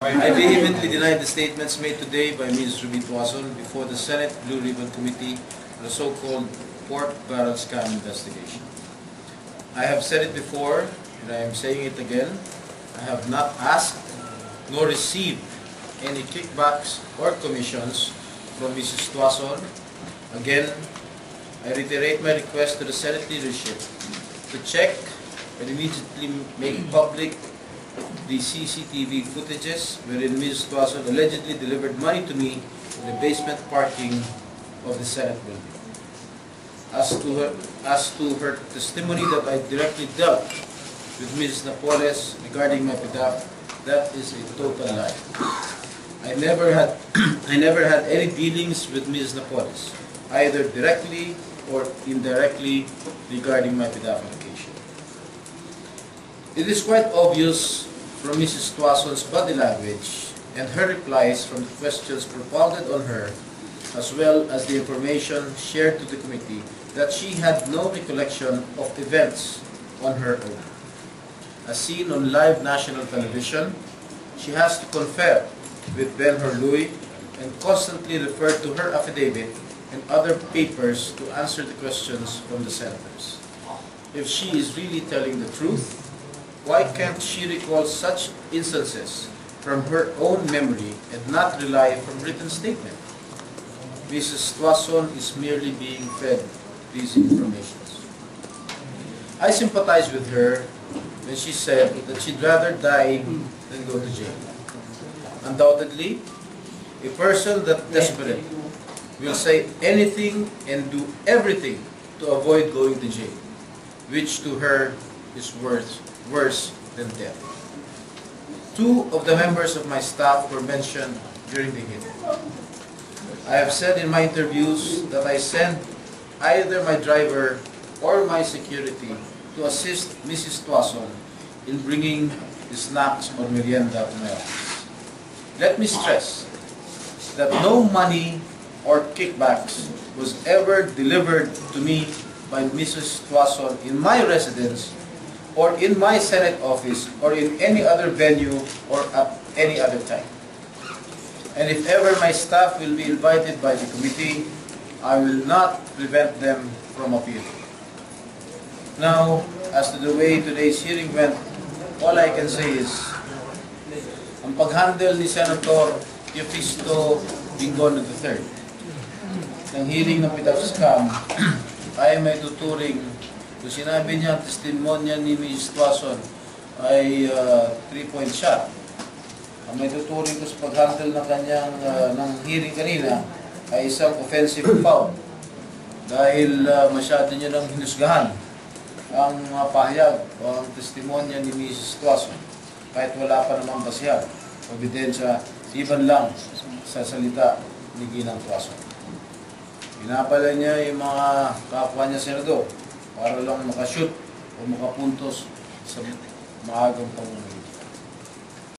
I vehemently deny the statements made today by Ms. Ruby Tuason before the Senate Blue Ribbon Committee on the so-called pork barrel scam investigation. I have said it before, and I am saying it again. I have not asked nor received any kickbacks or commissions from Mrs. Tuason. Again, I reiterate my request to the Senate leadership to check and immediately make public the CCTV footages wherein Ms. Tuason allegedly delivered money to me in the basement parking of the Senate building. As to her testimony that I directly dealt with Ms. Napoles regarding my PDAF, that is a total lie. I never had any dealings with Ms. Napoles, either directly or indirectly regarding my PDAF application. It is quite obvious from Mrs. Tuason's body language and her replies from the questions propounded on her, as well as the information shared to the committee, that she had no recollection of events on her own. As seen on live national television, she has to confer with Benhur Luy and constantly refer to her affidavit and other papers to answer the questions from the senators. If she is really telling the truth, why can't she recall such instances from her own memory and not rely from written statement? Mrs. Tuason is merely being fed these informations. I sympathize with her when she said that she'd rather die than go to jail. Undoubtedly, a person that desperate will say anything and do everything to avoid going to jail, which to her is worse than death. Two of the members of my staff were mentioned during the hearing. I have said in my interviews that I sent either my driver or my security to assist Mrs. Tuason in bringing the snacks or merienda to my office. Let me stress that no money or kickbacks was ever delivered to me by Mrs. Tuason in my residence or in my Senate office or in any other venue or at any other time. And if ever my staff will be invited by the committee, I will not prevent them from appearing. Now, as to the way today's hearing went, all I can say is, ang pag-handle ni Senator Jinggoy III ng hearing ng PDAF scam ay may tuturing. So sinabi niya, testimonya ni Ms. Tuason ay 3-point shot. Ang may tuturing ko sa pag-handle ng kanyang ng hearing kanina ay isang offensive foul dahil masyado niya nang hinusgahan ang pahayag o ang testimonya ni Ms. Tuason kahit wala pa namang basihan o ebidensya, iban lang sa salita ni Ginang Tuason. Pinapala niya yung mga kapwa niya senador para lang makashoot o makapuntos sa maagang pamumuno.